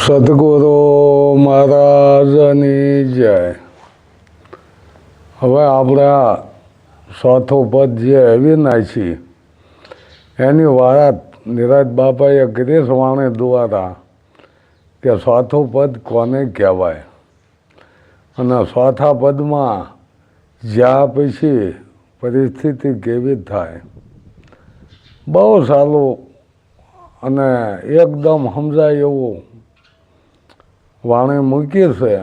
સદગુરુ મહારાજની જય. હવે આપણે આ ચોથું પદ જે અવિનાશી એની વાત નિરાજ બાપાએ કરી વાણી દ્વારા કે ચોથું પદ કોને કહેવાય અને ચોથા પદમાં જ્યાં પછી પરિસ્થિતિ કેવી થાય. બહુ સારું અને એકદમ સમજાય એવું વાણી મૂકી છે.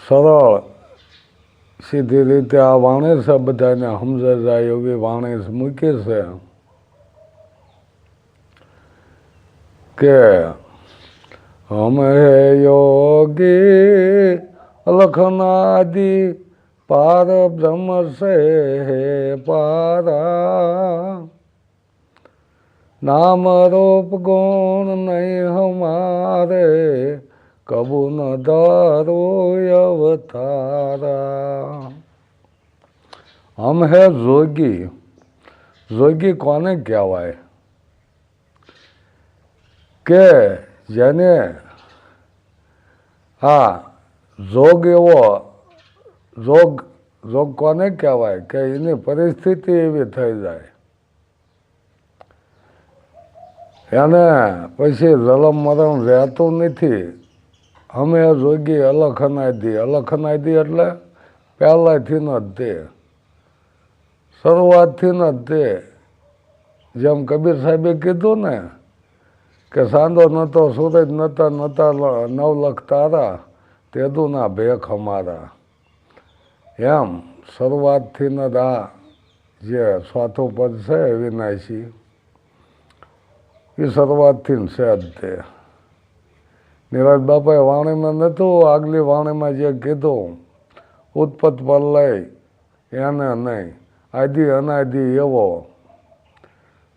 સરળ સીધી રીતે આ વાણી છે, બધાને સમજાઈ જાય એવી વાણી મૂકી છે કે હમે યોગી અલખનાદિ પાર બ્રહ્મ સે પારા નામ રૂપ ગુણ નહીં હમારે કબુ ન ધારો અવતારા. હમ હે જોગી. જોગી કોને કહેવાય કે જેને આ જોગ એવો જોગ કોને કહેવાય કે એની પરિસ્થિતિ એવી થઈ જાય એને પછી જલમ મરણ રહેતું નથી. અમે જોગી અલખનાદી. અલખનાદી એટલે પહેલાંથી ન જ તે, શરૂઆતથી ન જ તે. જેમ કબીર સાહેબે કીધું ને કે સાંધો નતો સૂરજ નતા નવ લખ તારા તેદુના ભેખ અમારા. એમ શરૂઆતથી ન જ આ જે ચોથું પદ છે વિનાશી એ શરૂઆતથી છે જ તે. નિરાજ બાપાએ વાણીમાં નહોતું આગલી વાણીમાં જે કીધું ઉત્પત્ત પ્રલય એને નહીં, આદિ અનાદિ એવો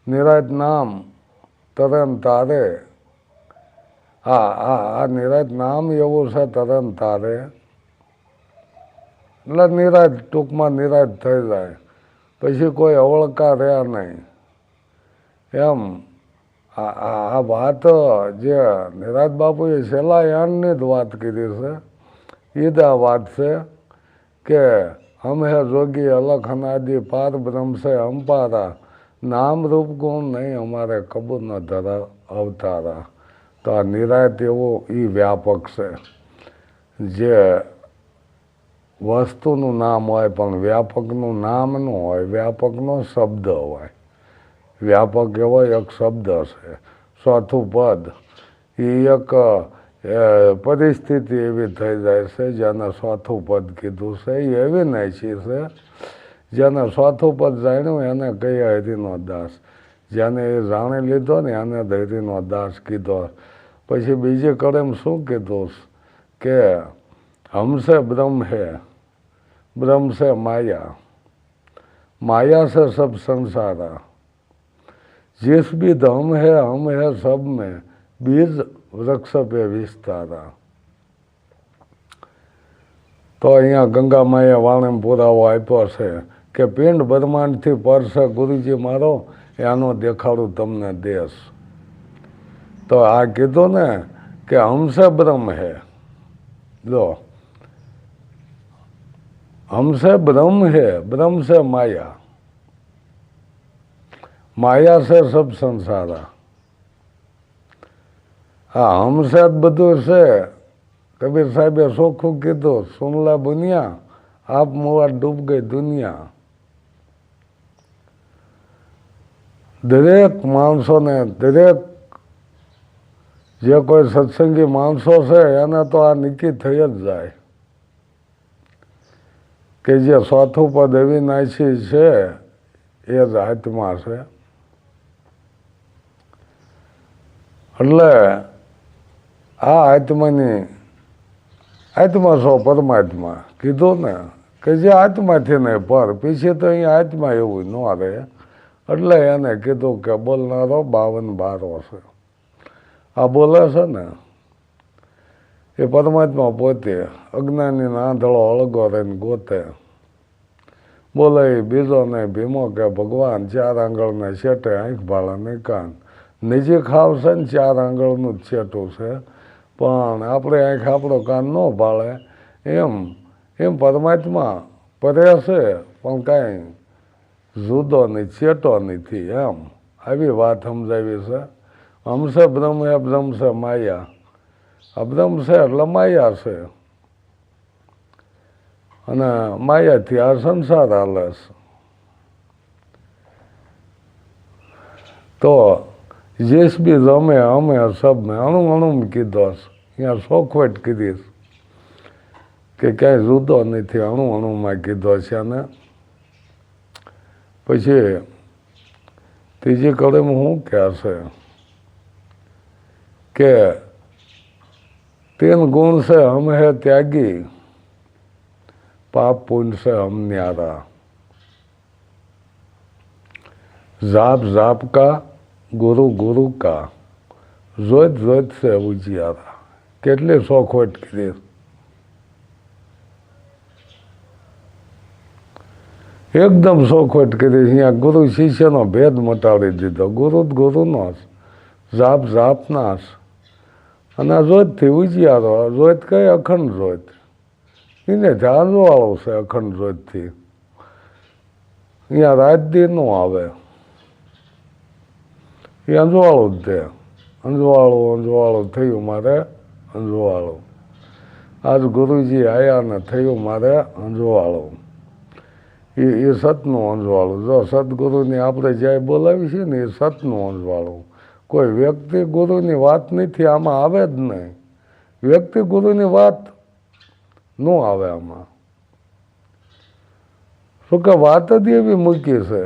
નિરાજ નામ તરે ને તારે. આ નિરાજ નામ એવું છે તરે ને તારે એટલે નિરાજ ટૂંકમાં નિરાજ થઈ જાય પછી કોઈ અવળકા રહ્યા નહીં. એમ આ વાત જે નિરાજ બાપુએ છેલ્લા યાણની જ વાત કરી છે એ જ આ વાત છે કે હમ હે જોગી અલખ અનાદિ પાર બ્રહ્મ છે અંપારા નામ રૂપ ગુણ નહીં અમારે કબૂર ન ધરા અવતારા. તો આ નિરાત એવો એ વ્યાપક છે જે વસ્તુનું નામ હોય પણ વ્યાપકનું નામ ન હોય, વ્યાપકનો શબ્દ હોય. વ્યાપક એવો એક શબ્દ છે. ચોથું પદ એ એક પરિસ્થિતિ એવી થઈ જાય છે જેને ચોથું પદ કીધું છે એ અવિનાશી છે. જેને ચોથું પદ જાણ્યું એને કહીએ હરિનો દાસ. જેને એ જાણી લીધો ને એને જ હરિનો દાસ કીધો. પછી બીજી કડેમ શું કીધું કે હમસે બ્રહ્મ હે, બ્રહ્મ છે માયા, माया से सब संसारा, जिस भी हम है सब में बीज वृक्ष पे विस्तारा. તો અહીંયા ગંગા માએ વાણે પુરાવો આપ્યો છે કે પિંડ બ્રહ્માંડથી પર છે ગુરુજી મારો એનો દેખાડું તમને દેશ. તો આ કીધું ને કે હમસે બ્રહ્મ હે. લો हमसे ब्रह्म है, ब्रह्म से माया, माया से सब संसारा. हाँ हमसे જ બધું છે. કબીર સાહેબે ચોખ્ખું કીધું સુનલા બુનિયા આપ મુआ ડૂબ ગઈ દુનિયા. દરેક માણસોને દરેક જે કોઈ સત્સંગી માણસો છે એને તો આ નક્કી થઈ જ જાય કે જે ચોથું પદ અવિનાશી છે એ જ આત્મા છે. એટલે આ આત્માની આત્મા છો પરમાત્મા કીધું ને કે જે આત્માથી નહીં પર પીછે તો અહીંયા આત્મા એવું ન રહે. એટલે એને કીધું કે બોલનારો 52 બારો છે. આ બોલે છે ને એ પરમાત્મા પોતે અજ્ઞાની આંધળો અળગો રહીને ગોતે. બોલે બીજો નહીં ભીમો કે ભગવાન ચાર આંગળને શેટે આંખ ભાળા નહીં કાન નજીક આવશે ને 4 આંગળનું જ છેટું છે, પણ આપણે આંખ આપણો કાન ન પાળે એમ પરમાત્મા પરે છે પણ કાંઈ જુદો નહીં, છેટો નથી. એમ આવી વાત સમજાવી છે. હમશે બ્રહ્મ એ બ્રહ્મ છે માયા. આ બ્રહ્મ છે એટલે માયા છે, અને માયાથી આ સંસાર હાલે છે. તો જેસ બી રમે અમે સબ મેં અણુ કીધો છે. અહીંયા શોખવટ કીધી કે ક્યાંય જુદો નથી, અણુમાં કીધો છે. અને પછી ત્રીજી કડીમાં શું કહે છે કે 3 ગુણ છે હમ હે ત્યાગી, પાપ પુण्य से हम न्यारा, जाप जाप का गुरु गुरु का, जोत जोत से उजियारा. કેટલી શોખવટ કરી. એકદમ શોખવટ કરી. અહીંયા ગુરુ શિષ્યનો ભેદ મટાડી દીધો. ગુરુ જ ગુરુનો જ, જાપ જાપના જ, અને જોતથી ઉજિયારો. જોત કઈ અખંડ જોત, એને જાણવાળો છે અખંડ જોતથી. અહીંયા રાજદી નો આવે, એ અંજવાળું જ તે. અંજવાળું થયું મારે અંજવાળું. આજ ગુરુજી આયા ને થયું મારે અંજવાળું. એ સતનું અંજવાળું. જો સદગુરુની આપણે જ્યાં બોલાવી છે ને એ સતનું અંજવાળું. કોઈ વ્યક્તિ ગુરુની વાત નથી આમાં આવે જ નહીં. વ્યક્તિ ગુરુની વાત ન આવે આમાં. શું કે વાત જ એવી મૂકી છે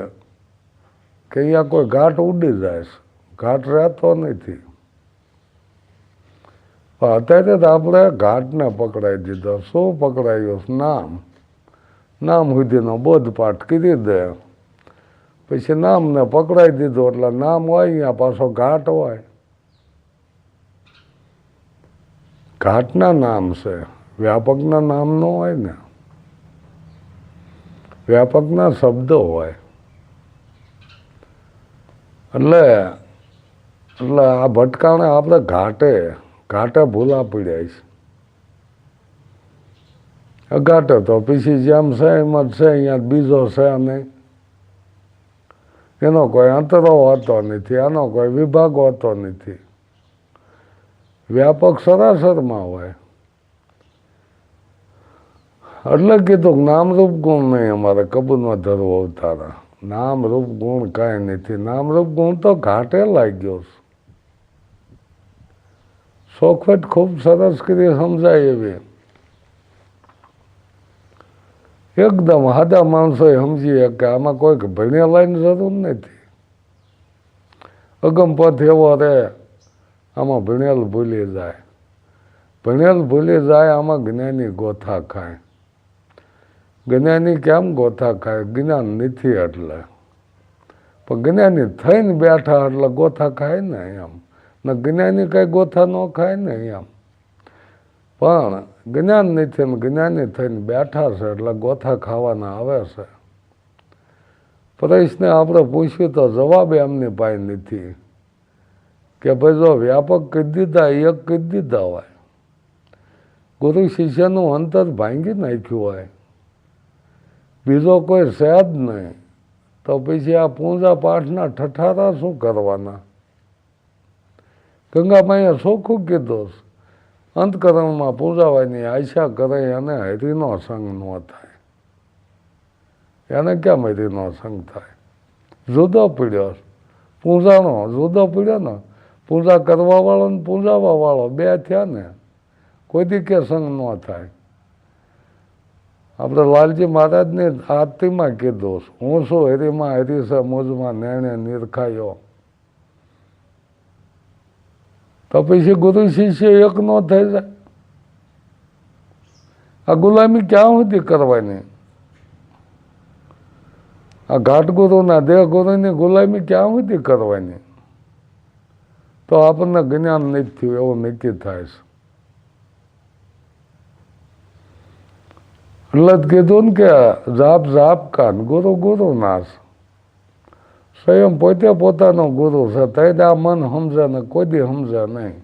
કે અહીંયા કોઈ ઘાટ ઉડી જાય છે, ઘાટ રહેતો નથી. પણ અત્યારે તો આપણે ઘાટને પકડાઈ દીધો. શું પકડાયું? નામ સુધીનો બોધપાઠ કરી દે, પછી નામને પકડાઈ દીધું. એટલે નામ હોય અહીંયા પાછો ઘાટ હોય. ઘાટના નામ છે, વ્યાપકના નામ ન હોય ને. વ્યાપકના શબ્દો હોય. એટલે આ ભટકાણે આપણે ઘાટે ભૂલા પડ્યા છે. અઘાટે તો પછી જેમ છે એમ જ છે. અહીંયા બીજો છે નહીં. એનો કોઈ અંતરો હોતો નથી, એનો કોઈ વિભાગ હોતો નથી. વ્યાપક સરાસરમાં હોય. એટલે કીધું નામરૂપ ગુણ નહીં અમારે કબૂલમાં ધરવો અવતારા. નામરૂપ ગુણ કાંઈ નથી. નામરૂપ ગુણ તો ઘાટે લાગ્યો છે. શોખવટ ખૂબ સરસ કરી સમજાય એવી. એકદમ સાદા માણસોએ સમજીએ કે આમાં કોઈક ભણેલાની જરૂર નથી. અગમપથ એવો રે, આમાં ભણેલ ભૂલી જાય. ભણેલ ભૂલી જાય, આમાં જ્ઞાની ગોથા ખાય. જ્ઞાની કેમ ગોથા ખાય? જ્ઞાન નથી એટલે. પણ જ્ઞાની થઈને બેઠા એટલે ગોથા ખાય ને એમ. ને જ્ઞાની કઈ ગોથા ન ખાય ને એમ. પણ જ્ઞાન નથી ને જ્ઞાની થઈને બેઠા છે એટલે ગોથા ખાવાના આવે છે. પ્રશ્ન આપણે પૂછ્યું તો જવાબ એમની પાસે નથી કે ભાઈ જો વ્યાપક કહી દીધા, એક કહી દીધા હોય, ગુરુ શિષ્યનું અંતર ભાંગી નાખ્યું હોય, બીજો કોઈ છે જ નહીં, તો પછી આ પૂજા પાઠના ઠઠારા શું કરવાના? ગંગામાઈએ ચોખ્ખું કીધું, અંતકરણમાં પૂજાવાની આશા કરે અને હરિનો સંગ ન થાય. એને કેમ હરિનો સંગ થાય? જુદો પડ્યો પૂજાનો, જુદો પડ્યો ને. પૂજા કરવા વાળો ને પૂજાવા વાળો બે થયા ને. કોઈ દી કે સંગ ન થાય. આપણે લાલજી મહારાજની આરતીમાં કીધું, હું શું હરિમાં હરિ છે મુજમાં નેણે નિરખાયો. તો પછી ગુરુ શિષ્ય એક નો થઈ જાય? આ ગુલામી ક્યાં સુધી કરવાની? આ ઘાટ ગુરુના દેહ ગુરુની ગુલામી ક્યાં સુધી કરવાની? તો આપણને જ્ઞાન નથી થયું એવું નક્કી થાય છે. એટલે જ કીધું ને કે જાપ જાપ કાન ગુરુ ગુરુ નાશ. સ્વયં પોતે પોતાનો ગુરુ છે. તઈ આ મન સમજે ને કોઈ દી સમજે નહીં.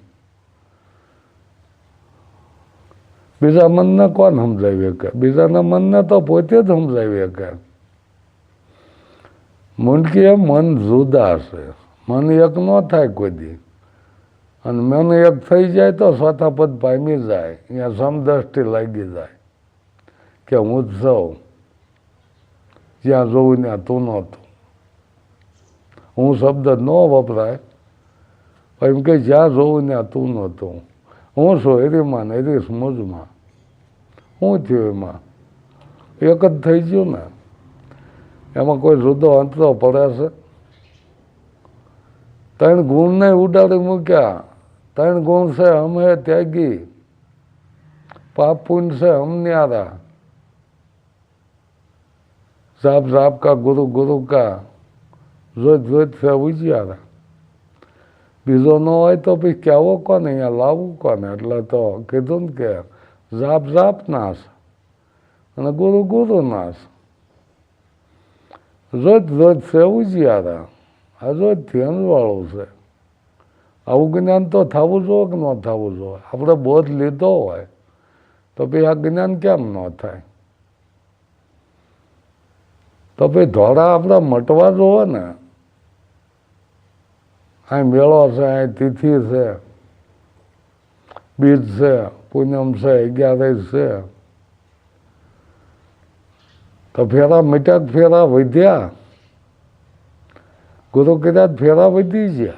બીજા મનને કોણ સમજાવી શકે? બીજાના મનને તો પોતે જ સમજાવી શકે. મૂંડકીએ મન જુદા છે. મન એક ન થાય કોઈ દી. અને મન એક થઈ જાય તો ચોથા પદ પામી જાય. અહીંયા સમદ્રષ્ટિ લાગી જાય કે હું જ સૌ, જ્યાં જોઉં ત્યાં તું નહોતું. હું શબ્દ ન વપરાય, એમ કે જ્યાં જોઉં ત્યાં તું નહોતું. હું છું એરીમાં એરી સમજમાં. શું થયું એમાં? એક જ થઈ ગયું ને. એમાં કોઈ જુદો અંતરો પડે છે? ત્રણ ગુણને ઉડાડી મૂક્યા. ત્રણ ગુણ છે અમે ત્યાગી, પાપ પુण्य છે હમન્યારા, જાપ જાપ કા ગુરુ ગુરુ કા, જોત જોત છે ઉજિયારા. બીજો ન હોય તો પછી કહેવો કોને, અહીંયા લાવવું કોને? એટલે તો કીધું ને કે જાપ જાપ નાશ અને ગુરુ ગુરુ નાશ. જોત જોત છે ઉજિયારા. આ જોતથી અનવાળું છે. આવું જ્ઞાન તો થવું જોઈએ કે ન થવું જોઈએ? આપણે બોધ લીધો હોય તો પછી આ જ્ઞાન કેમ ન થાય? તો પછી ધોળા આપણે મટવા જોવે ને. આ મેળો છે, આ તિથિ છે, બીજ છે, પૂનમ છે, 11 છે, તો ફેરા મીઠાક ફેરા વધ્યા. ગુરુ કદાચ ફેરા વધી ગયા.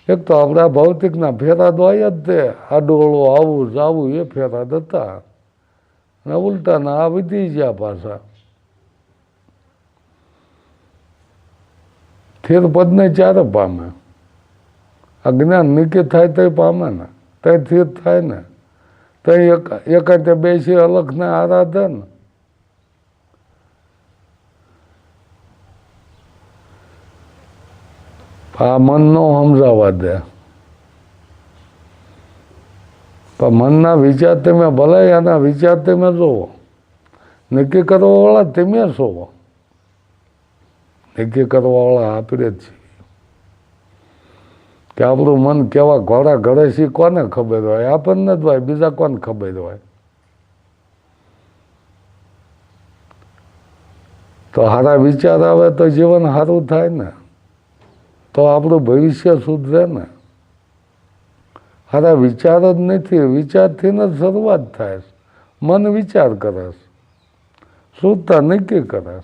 એક તો આપણા ભૌતિકના ફેરા દોય જ તે. આ ડોળો આવું જાવું એ ફેરા હતા. અને ઉલટાના આ વધી ગયા પાછા. થેર પદને ચારે પામે. આ જ્ઞાન નિકે થાય તો પામે ને, તઈ થેર થાય ને. તઈ એકાંતે બેસી અલખને આરાધન. આ મન નો સમજાવવા દે. પણ મનના વિચાર તમે ભલે એના વિચાર તમે જોવો. નક્કી કરવા વાળા તમે છો. નક્કી કરવા વાળા આપણે જ છીએ. કે આપણું મન કેવા ઘોડા ઘડે છે કોને ખબર હોય? આપણને જ હોય, બીજા કોને ખબર હોય? તો સારા વિચાર આવે તો જીવન સારું થાય ને. તો આપણું ભવિષ્ય સુધરે ને. સારા વિચાર જ નથી. વિચારથી જ શરૂઆત થાય. મન વિચાર કરે, શુદ્ધતા નક્કી કરે.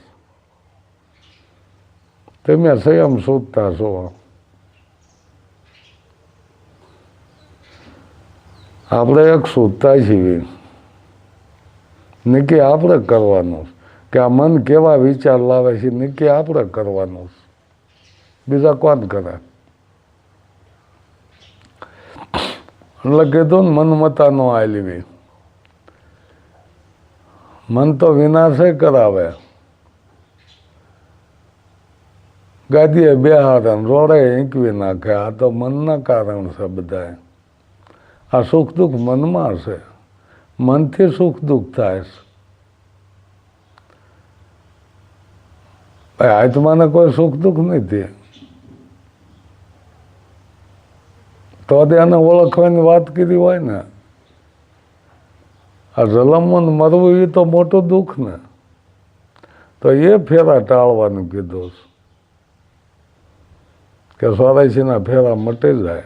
તમે સંયમ શુદ્ધતા છો. આપણે એક શુદ્ધતા છીએ. નક્કી આપણે કરવાનું કે આ મન કેવા વિચાર લાવે છે. નક્કી આપણે કરવાનું. બીજા કોણ કરે? એટલે કીધું ને મન મતા નો આલવી. મન તો વિનાશે કરાવે. ગાદીએ બેહારે રોડે ઈંકવી નાખે. આ તો મનના કારણ છે બધા. આ સુખ દુઃખ મનમાં છે. મનથી સુખ દુઃખ થાય છે. આત્માને કોઈ સુખ દુઃખ નથી. તો એને ઓળખવાની વાત કરી હોય ને. આ જલમન મરવું એ તો મોટું દુઃખ ને. તો એ ફેરા ટાળવાનું કીધું કે 84ના ફેરા મટી જાય.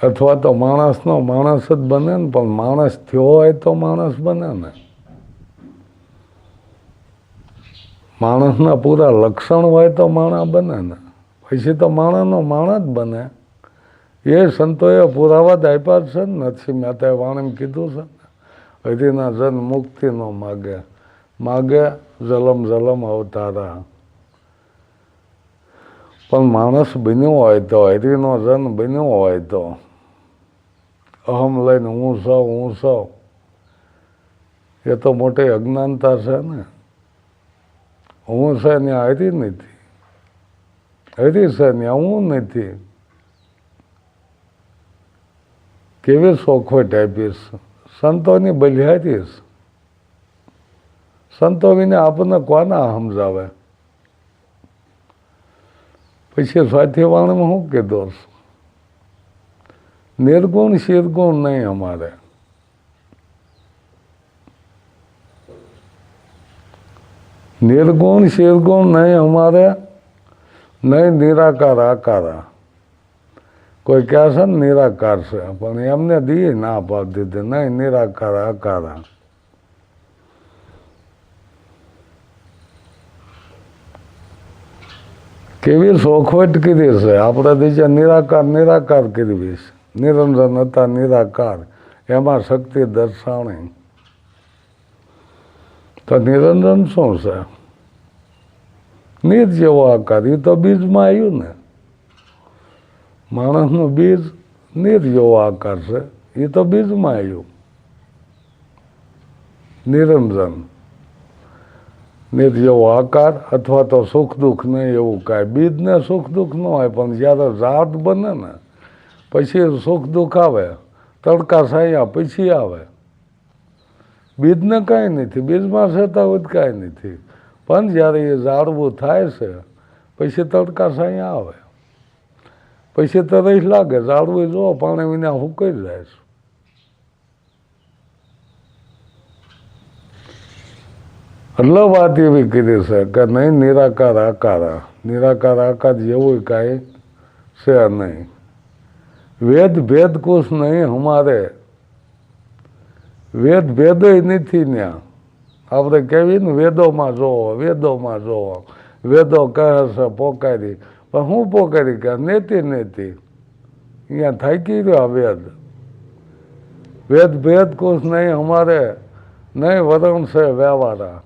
અથવા તો માણસનો માણસ જ બને ને. પણ માણસ થયો હોય તો માણસ બને ને. માણસના પૂરા લક્ષણ હોય તો માણસ બને ને. પછી તો માણસનો માણસ જ બને. એ સંતોએ પુરાવા જ આપ્યા છે ને. નરસિંહ મહેતાએ વાણીમાં કીધું છે ને, હરિના જન મુક્તિ નો માગે, માગે જલમ જલમ અવતારા. પણ માણસ બન્યો હોય તો, હરિનો જન બન્યો હોય તો, અહમ લઈને હું સૌ, એ તો મોટી અજ્ઞાનતા છે ને. હું છે ત્યાં હરી નથી. હરી છે ત્યાં હું નથી. કેવી શોખવટ આપીશ. સંતોની બલિહારીશ. સંતો વિને આપણને કોના સમજાવે? પછી સ્વાધ્યાયવાણીમાં શું કીધું? નિર્ગુણ શિરગુણ નહીં અમારે. નિર્ગુણ શિરગુણ નહીં અમારે, નહીં નિરાકાર આકારા. કોઈ કહે છે ને નિરાકાર છે, પણ એમને દી ના પાડી દીધી, નહીં નિરાકાર આકારા. કેવી શોખવટ કરી છે આપણે બીજા નિરાકાર નિરાકાર કરવી છે. નિરંજન હતા નિરાકાર, એમાં શક્તિ દર્શાણી. તો નિરંજન શું છે? નીર જેવો આકાર, એ તો બીજમાં આવ્યું ને. માણસનું બીજ નીર જેવો આકાર છે, એ તો બીજમાં આવ્યું. નિરંજન નીર જેવો આકાર, અથવા તો સુખ દુઃખ નહીં એવું કાંઈ. બીજને સુખ દુઃખ ન હોય, પણ જ્યારે ઝાડ બને ને પછી સુખ દુઃખ આવે, તડકા છાયા પછી આવે. બીજને કાંઈ નથી, બીજમાં છતાં હોય કાંઈ નથી, પણ જ્યારે એ ઝાડવું થાય છે પછી તડકા છાયા આવે, પછી તરસ લાગે. ઝાડવું જો પાણી વિના સુકાઈ જાય છે. એટલે વાત એવી કરી છે કે નહીં નિરાકાર આકારા. નિરાકાર આકાર જેવું કાંઈ છે નહીં. વેદ ભેદ કુછ નહીં હમારે. વેદ ભેદ નથી ત્યાં. આપણે કહેવી ને વેદોમાં જોવો, વેદોમાં જોવો. વેદો કહે છે પોકારી, પણ હું પોકારી કહે નેતી નેતી. અહીંયા થાકી રહ્યો વેદ. વેદ ભેદ કુછ નહીં અમારે, નહીં વરણ છે વ્યવહારા.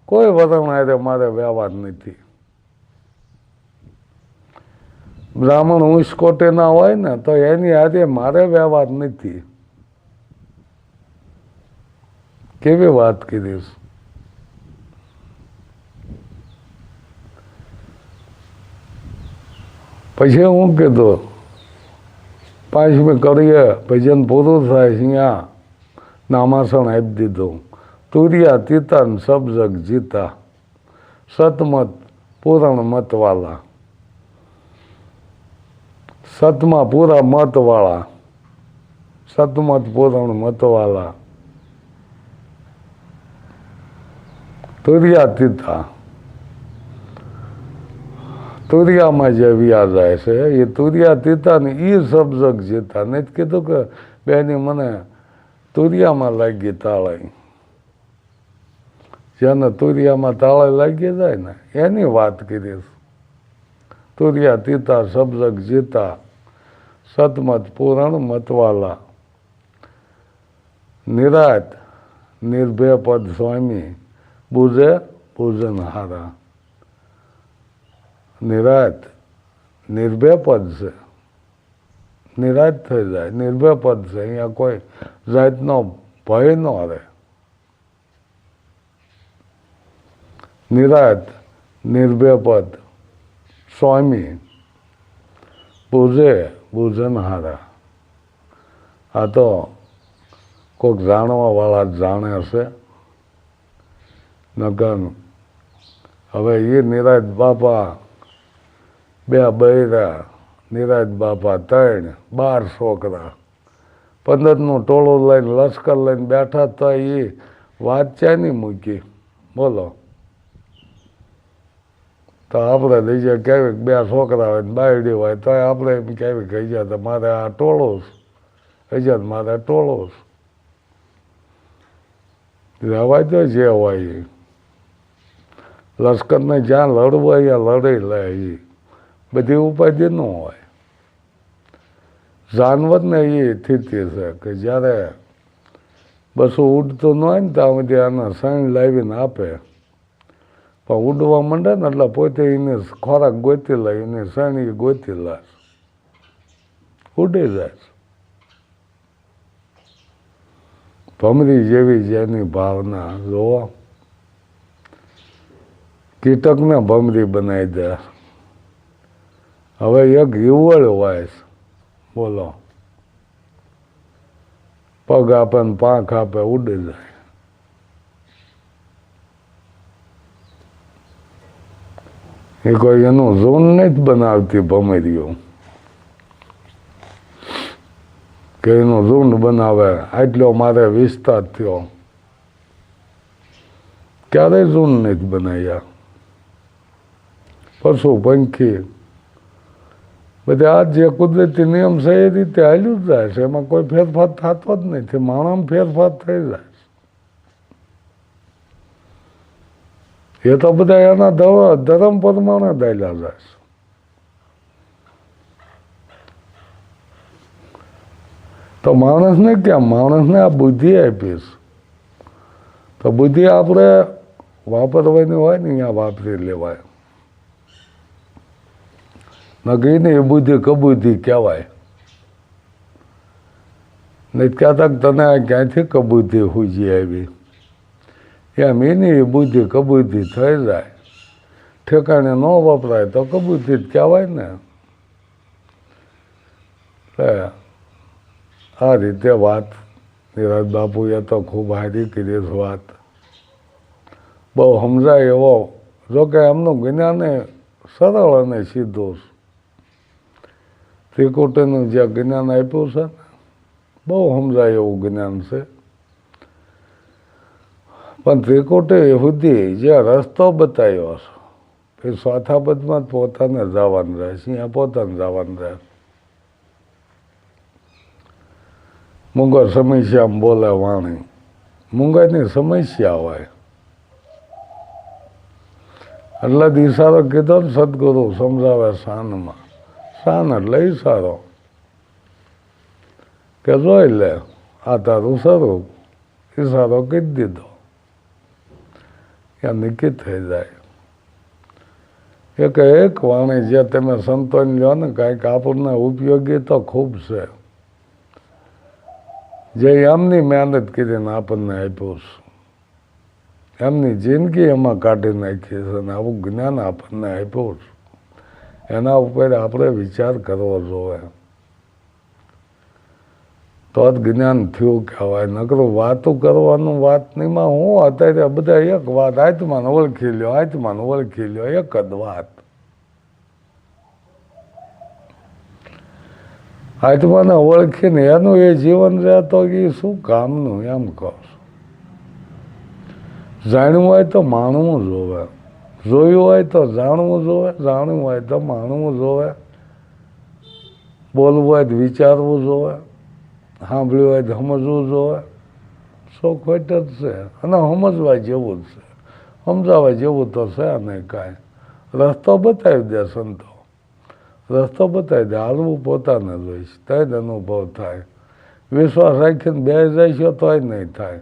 કોઈ વરણ આરે મારે વ્યવહાર નથી. બ્રાહ્મણ ઊંચ કોટીના હોય ને તો એની હારે મારે વ્યવહાર નથી. કેવી વાત કરીશ. પછી હું કીધું પાંચમી કરીએ ભજન પૂરું થાય અહીંયા નામાસણ આપી દીધું. તુરિયા તીતન સબ જગ જીતા, સતમત પૂરણ મતવાલા. સતમાં પૂરા મતવાળા, સતમત પૂરણ મતવાલા. તુરિયા તીતા, તુરિયામાં જે વ્યા જાય છે એ તુરિયા તીતા ને એ સબજગ જીતા. નહીં કીધું કે બેની મને તુરિયામાં લાગી તાળાઈ. જેને તુરિયામાં તાળાઈ લાગી જાય ને એની વાત કરીશ. તુરિયા તીતા સબજગ જીતા, સતમત પૂરણ મતવાલા. નિરાત નિર્ભય પદ સ્વામી, બુજે પૂજન હારા. નિરાત નિર્ભય પદ છે, નિરાત થઈ જાય. નિર્ભય પદ છે, અહીંયા કોઈ જાતનો ભય ન રહે. નિરાત નિર્ભય પદ સ્વામી, પૂજે પૂજન હારા. આ તો કોઈક જાણવા વાળા જ જાણે હશે. નગન હવે એ નિરાજ બાપા બે બૈરા, નિરાજ બાપા 3, 12 છોકરા, 15નું ટોળું લઈને લશ્કર લઈને બેઠા તો એ વાત ચાની મૂકી બોલો. તો આપણે બીજે કહેવી 2 છોકરા હોય ને બાયડી હોય તો આપણે એમ કહેવી કે હજાર તો મારે આ ટોળું છે, હજાર મારે ટોળું છે. રહેવા જો જે હોય એ લશ્કરને જ્યાં લડવું હોય લડી લે. એ બધી ઉપાધિ ન હોય. જાનવરને એ સ્થિતિ છે કે જ્યારે બસું ઉડતું ન હોય ને ત્યાં સુધી આને સણ લાવીને આપે, પણ ઉડવા માંડે ને એટલે પોતે એને ખોરાક ગોતી લે, એને સણી ગોતી લે, ઉડી જાય. ભમરી જેવી જેની ભાવના જોવા. કીટકને ભમરી બનાવી દે. હવે એક યુવળ હોય બોલો, પગ આપે ને પાંખ આપે ઉડી જાય. એ કોઈ એનું ઝોન નથી બનાવતી ભમરીઓ કે એનું ઝુંડ બનાવે આટલો મારે વિસ્તાર થયો, ક્યારેય ઝુંડ નથી બનાવ્યા. પશુ પંખી બધે આ જે કુદરતી નિયમ છે એ રીતે હાલ્યું જ જાય છે, એમાં કોઈ ફેરફાર થતો જ નથી. માણસમાં ફેરફાર થઈ જાય એ તો બધા એના ધર્મ પ્રમાણે દાયલા જાય છે. તો માણસને ક્યાં, માણસને આ બુદ્ધિ આપીશ તો બુદ્ધિ આપણે વાપરવાની હોય ને અહીંયા વાપરી લેવાય. નગીને એ બુદ્ધિ કબુદ્ધિ કહેવાય. નહીં કહેતા તને ક્યાંથી કબુદ્ધિ હુજી આવી, એમ એની એ બુદ્ધિ કબુદ્ધિ થઈ જાય. ઠેકાણે ન વપરાય તો કબુદ્ધિ જ કહેવાય ને. આ રીતે વાત નિરાજ બાપુએ તો ખૂબ હારી કરી વાત, બહુ સમજાય એવો. જોકે એમનું જ્ઞાન સરળ અને સીધું. ત્રિકુટીનું જે જ્ઞાન આપ્યું છે ને બહુ સમજાય એવું જ્ઞાન છે. પણ ત્રિકુટી સુધી જે રસ્તો બતાવ્યો છે એ ચોથા પદમાં પોતાને જવાનું રહે છે, અહીંયા પોતાને જવાનું રહે. મૂંગર સમસ્યા બોલે વાણી, મૂંગાઈની સમસ્યા હોય એટલે જ ઈશારો કીધો ને સદગુરુ સમજાવે શાનમાં. શાન એટલે ઈશારો કે જોઈ લે આ તારું સ્વરૂપ. ઈશારો કહી દીધો ત્યાં નિકિત થઈ જાય. એક વાણી જે તમે સંતોની લો ને કાંઈક આપણને ઉપયોગી તો ખૂબ છે, જે એમની મહેનત કરીને આપણને આપ્યું છે, એમની જિંદગી એમાં કાઢી નાખી છે અને આવું જ્ઞાન આપણને આપ્યું છે. એના ઉપર આપણે વિચાર કરવો જોઈએ તો જ જ્ઞાન થયું કહેવાય. નકરું વાતું કરવાનું વાત નહીંમાં હું અત્યારે બધા એક વાત આત્માને ઓળખી લ્યો, આત્માને ઓળખી લ્યો, એક જ વાત. આત્માને ઓળખીને એનું એ જીવન રહેતો એ શું કામનું એમ કહો. જાણવું હોય તો માણવું જોવે, જોયું હોય તો જાણવું જોવે, જાણવું હોય તો માણવું જોવે, બોલવું હોય તો વિચારવું જોવે, સાંભળ્યું હોય તો સમજવું જોવે. શું ખોટ જ છે અને સમજવા જેવું જ છે, સમજાવવા જેવું તો છે નહીં કાંઈ. રસ્તો બતાવી દે સંતો, રસ્તો બતાવી દે. હાલવું પોતાને જોઈશ તો જ અનુભવ થાય. વિશ્વાસ રાખીને બે જઈશો તોય નહીં થાય.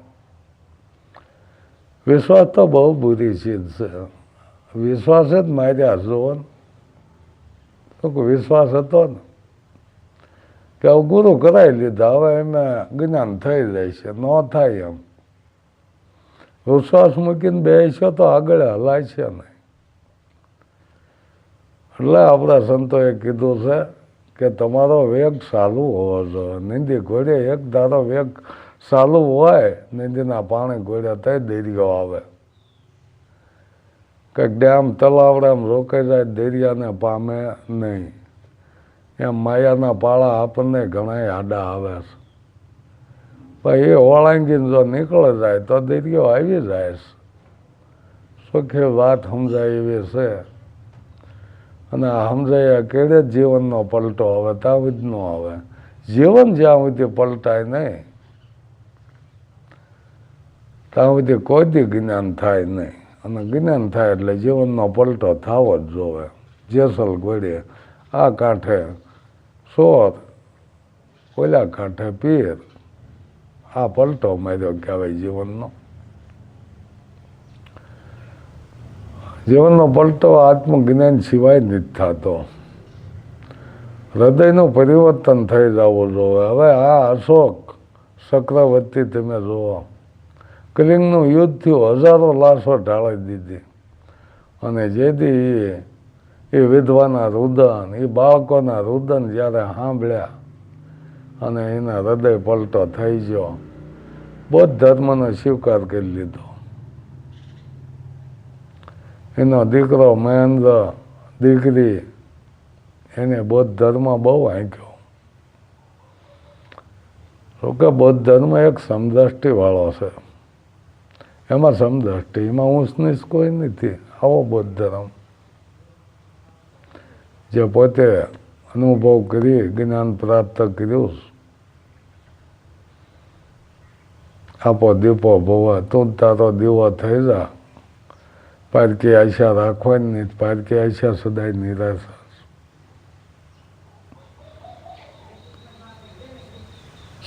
વિશ્વાસ તો બહુ બુરી ચીજ છે. વિશ્વાસ જ માર્યા જોવો ને. તો વિશ્વાસ હતો ને કે હવે ગુરુ કરાવી લીધા, હવે એમાં જ્ઞાન થઈ જાય છે, ન થાય એમ. વિશ્વાસ મૂકીને બેસો તો આગળ હલાય છે નહીં. એટલે આપણા સંતોએ કીધું છે કે તમારો વેગ ચાલુ હોવો જોઈએ. નિંદી ઘોડે એક ધારો વેગ ચાલુ હોય, નિંદીના પાણી ઘોડે તો દરિયો આવે. કંઈક ડેમ તલાવડામાં રોકાઈ જાય, દરિયાને પામે નહીં. એમ માયાના પાળા આપણને ઘણા આડા આવે છે, પણ એ ઓળંગીને જો નીકળે જાય તો દરિયો આવી જાય છે. સુખે વાત સમજાય એવી છે. અને સમજાયા કેળે જ જીવનનો પલટો આવે, ત્યાં સુધી ન આવે. જીવન જ્યાં સુધી પલટાય નહીં ત્યાં સુધી કોઈ દી જ્ઞાન થાય નહીં. અને જ્ઞાન થાય એટલે જીવનનો પલટો થવો જ જોવે. જેસલ ઘોડે આ કાંઠે સોર, ઓલા કાંઠે પીર, આ પલટો માર્યો કહેવાય જીવનનો. જીવનનો પલટો આત્મજ્ઞાન સિવાય નથી થતો. હૃદયનું પરિવર્તન થઈ જવું જોઈએ. હવે આ અશોક ચક્રવર્તી તમે જુઓ, કલિંગનું યુદ્ધ થયું, હજારો લાશો ઢાળી દીધી. અને જેથી એ વિધવાના રુદન, એ બાળકોના રુદન જ્યારે સાંભળ્યા અને એના હૃદય પલટો થઈ ગયો, બૌદ્ધ ધર્મનો સ્વીકાર કરી લીધો. એનો દીકરો મહેન્દ્ર દીકરી એને બૌદ્ધ ધર્મ બહુ આંક્યો. તો કે બૌદ્ધ ધર્મ એક સમદ્રષ્ટિવાળો છે. એમાં સમદ્રષ્ટિ, એમાં ઊંચ નીચ કોઈ નથી. આવો બૌદ્ધ ધર્મ જે પોતે અનુભવ કરી જ્ઞાન પ્રાપ્ત કર્યું. આપો દીપો ભવ, તું તારો દીવો થઈ જા. પારકી આશા રાખવાની નહીં, પારકી આશા સદાય નિરાશા.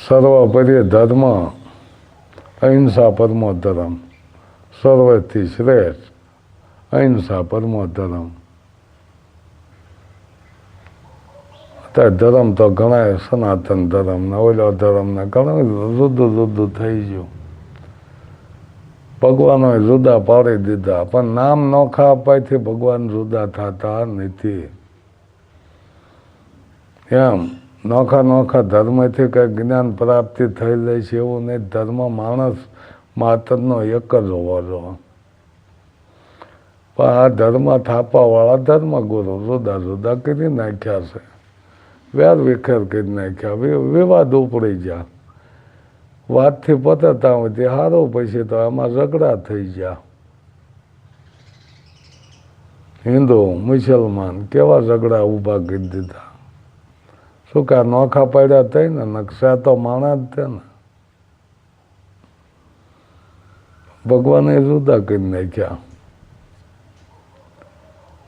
સર્વોપરી ધર્મ અહિંસા પરમો ધર્મ. સર્વથી શ્રેષ્ઠ અહિંસા પરમો ધર્મ. અત્યારે ધર્મ તો ઘણા સનાતન ધર્મ ને ઓલો ધર્મ ને ઘણું જુદું જુદું થઈ ગયું. ભગવાનો જુદા પાડી દીધા, પણ નામ નોખા અપાયથી ભગવાન જુદા થતા નથી. એમ નોખા નોખા ધર્મથી કંઈ જ્ઞાન પ્રાપ્તિ થઈ લે છે એવું નહીં. ધર્મ માણસ માત્રનો એક જ હોવો જોઈએ. પણ આ ધર્મ થાપાવાળા ધર્મગુરુ જુદા જુદા કરી નાખ્યા છે. વેર વિખેર કરી નાખ્યા, વિવાદ ઉપડી ગયા. વાતથી પતતા હોય સારું, પછી તો આમાં ઝઘડા થઈ ગયા. હિન્દુ મુસલમાન કેવા ઝઘડા ઊભા કરી દીધા. શું કે નોખા પડ્યા થઈ ને, નકશા તો માણસ જ છે ને. ભગવાને જુદા કરી નાખ્યા.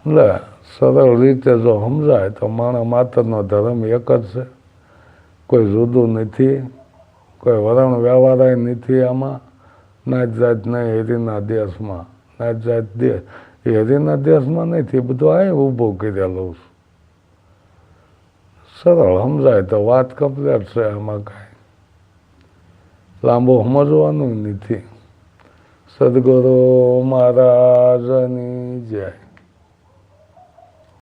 એટલે સરળ રીતે જો સમજાય તો માણસ માત્રનો ધર્મ એક જ છે. કોઈ જુદું નથી, કોઈ વરણ વ્યવહાર નથી આમાં. નાત જાત નહીં હેરીના દેશમાં. નાત જાત દેશ એ હેરીના દેશમાં નથી, બધું આ ઊભું કરેલું. સરળ સમજાય તો વાત કમ્પ્લેટ છે. આમાં કાંઈ લાંબુ સમજવાનું નથી. સદગુરુ મહારાજની જય.